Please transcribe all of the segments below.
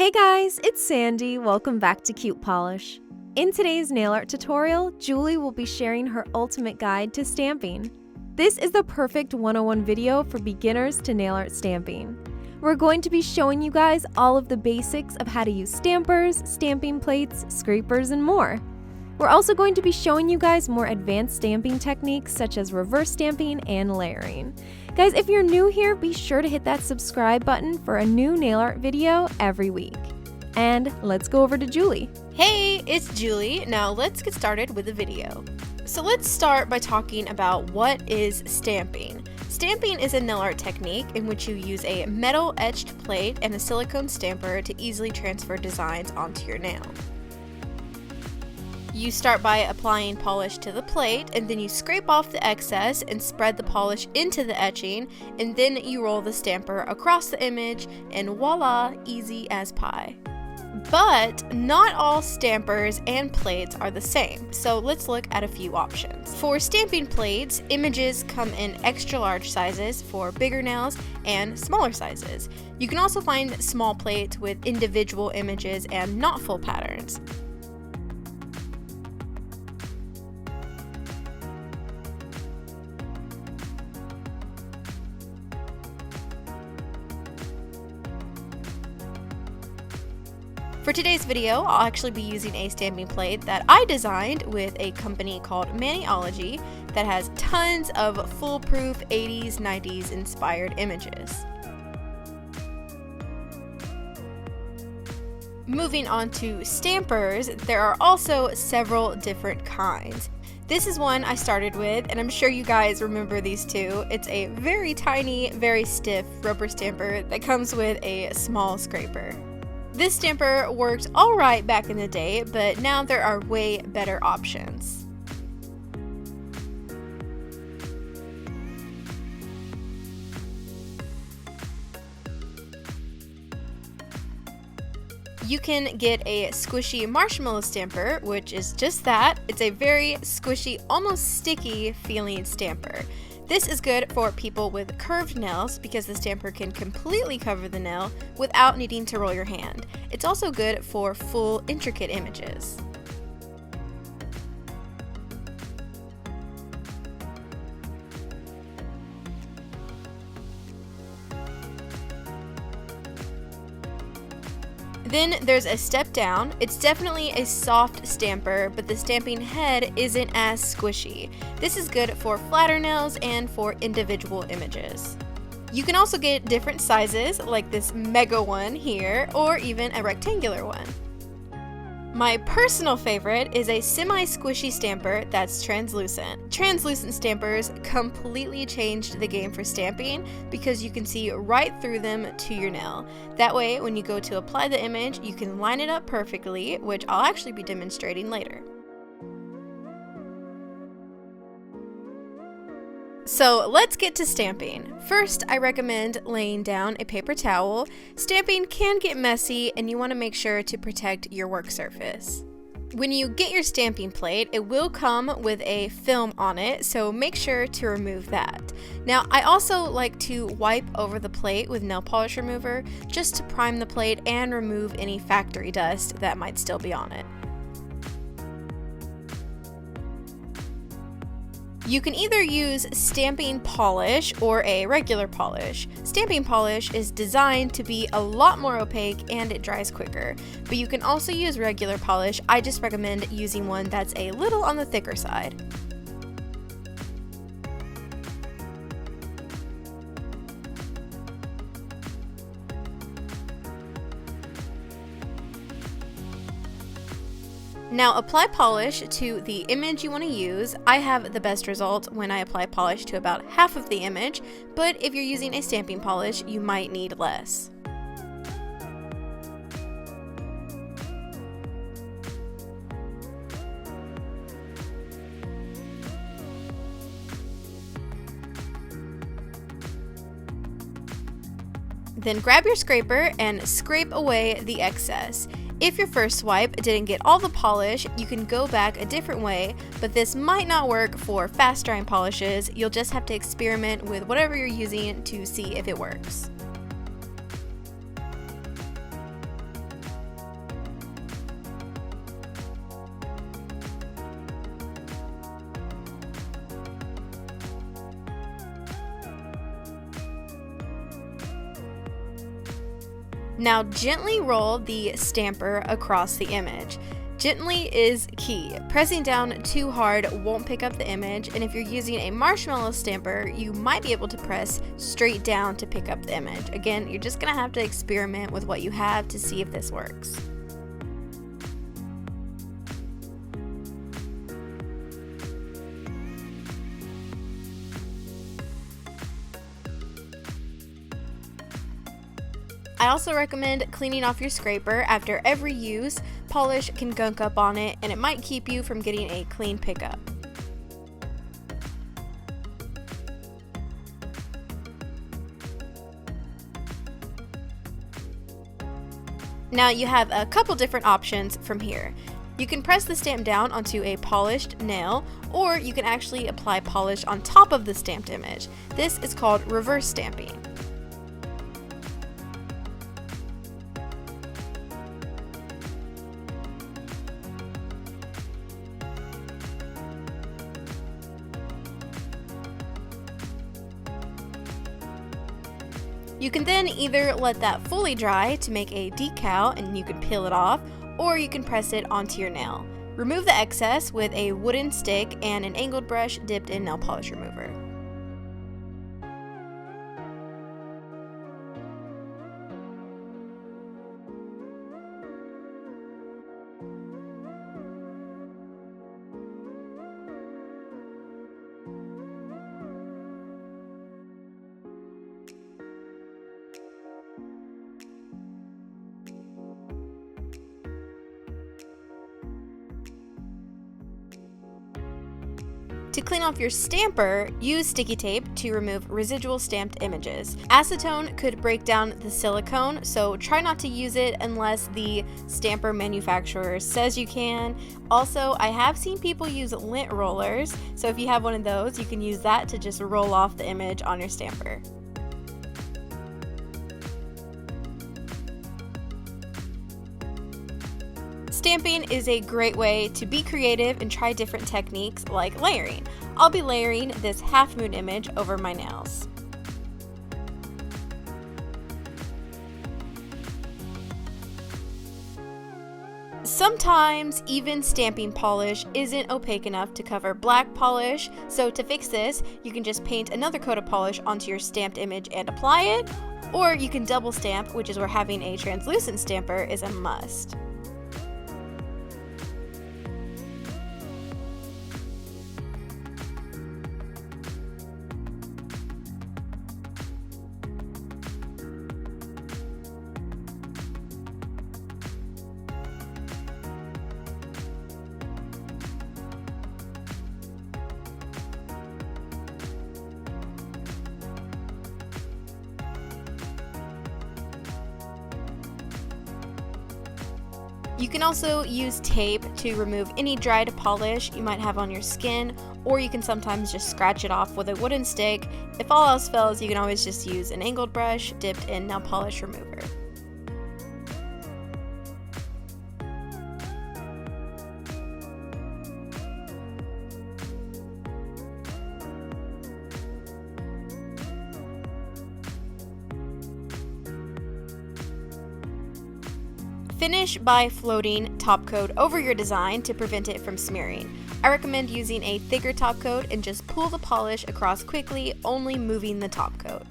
Hey guys, it's Sandy. Welcome back to Cute Polish. In today's nail art tutorial, Julie will be sharing her ultimate guide to stamping. This is the perfect 101 video for beginners to nail art stamping. We're going to be showing you guys all of the basics of how to use stampers, stamping plates, scrapers, and more. We're also going to be showing you guys more advanced stamping techniques such as reverse stamping and layering. Guys, if you're new here, be sure to hit that subscribe button for a new nail art video every week. And let's go over to Julie. Hey, it's Julie. Now let's get started with the video. So let's start by talking about what is stamping. Stamping is a nail art technique in which you use a metal etched plate and a silicone stamper to easily transfer designs onto your nail. You start by applying polish to the plate, and then you scrape off the excess and spread the polish into the etching, and then you roll the stamper across the image, and voila, easy as pie. But not all stampers and plates are the same, so let's look at a few options. For stamping plates, images come in extra large sizes for bigger nails and smaller sizes. You can also find small plates with individual images and not full patterns. For today's video, I'll actually be using a stamping plate that I designed with a company called Maniology that has tons of foolproof 80s, 90s inspired images. Moving on to stampers, there are also several different kinds. This is one I started with, and I'm sure you guys remember these too. It's a very tiny, very stiff rubber stamper that comes with a small scraper. This stamper worked alright back in the day, but now there are way better options. You can get a squishy marshmallow stamper, which is just that. It's a very squishy, almost sticky feeling stamper. This is good for people with curved nails because the stamper can completely cover the nail without needing to roll your hand. It's also good for full, intricate images. Then there's a step down. It's definitely a soft stamper, but the stamping head isn't as squishy. This is good for flatter nails and for individual images. You can also get different sizes, like this mega one here, or even a rectangular one. My personal favorite is a semi-squishy stamper that's translucent. Translucent stampers completely changed the game for stamping because you can see right through them to your nail. That way, when you go to apply the image, you can line it up perfectly, which I'll actually be demonstrating later. So let's get to stamping. First, I recommend laying down a paper towel. Stamping can get messy and you want to make sure to protect your work surface. When you get your stamping plate, it will come with a film on it, so make sure to remove that. Now, I also like to wipe over the plate with nail polish remover just to prime the plate and remove any factory dust that might still be on it. You can either use stamping polish or a regular polish. Stamping polish is designed to be a lot more opaque and it dries quicker, but you can also use regular polish. I just recommend using one that's a little on the thicker side. Now apply polish to the image you want to use. I have the best result when I apply polish to about half of the image, but if you're using a stamping polish, you might need less. Then grab your scraper and scrape away the excess. If your first swipe didn't get all the polish, you can go back a different way, but this might not work for fast drying polishes. You'll just have to experiment with whatever you're using to see if it works. Now gently roll the stamper across the image. Gently is key. Pressing down too hard won't pick up the image, and if you're using a marshmallow stamper, you might be able to press straight down to pick up the image. Again, you're just gonna have to experiment with what you have to see if this works. I also recommend cleaning off your scraper after every use. Polish can gunk up on it and it might keep you from getting a clean pickup. Now you have a couple different options from here. You can press the stamp down onto a polished nail, or you can actually apply polish on top of the stamped image. This is called reverse stamping. You can then either let that fully dry to make a decal and you can peel it off, or you can press it onto your nail. Remove the excess with a wooden stick and an angled brush dipped in nail polish remover. To clean off your stamper, use sticky tape to remove residual stamped images. Acetone could break down the silicone, so try not to use it unless the stamper manufacturer says you can. Also, I have seen people use lint rollers, so if you have one of those, you can use that to just roll off the image on your stamper. Stamping is a great way to be creative and try different techniques like layering. I'll be layering this half moon image over my nails. Sometimes even stamping polish isn't opaque enough to cover black polish, so to fix this, you can just paint another coat of polish onto your stamped image and apply it, or you can double stamp, which is where having a translucent stamper is a must. You can also use tape to remove any dried polish you might have on your skin, or you can sometimes just scratch it off with a wooden stick. If all else fails, you can always just use an angled brush dipped in nail polish remover. Finish by floating top coat over your design to prevent it from smearing. I recommend using a thicker top coat and just pull the polish across quickly, only moving the top coat.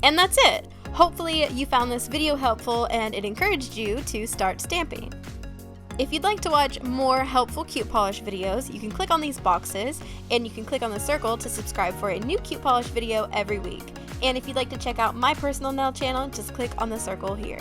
And that's it! Hopefully you found this video helpful and it encouraged you to start stamping. If you'd like to watch more helpful cute polish videos, you can click on these boxes and you can click on the circle to subscribe for a new cute polish video every week. And if you'd like to check out my personal nail channel, just click on the circle here.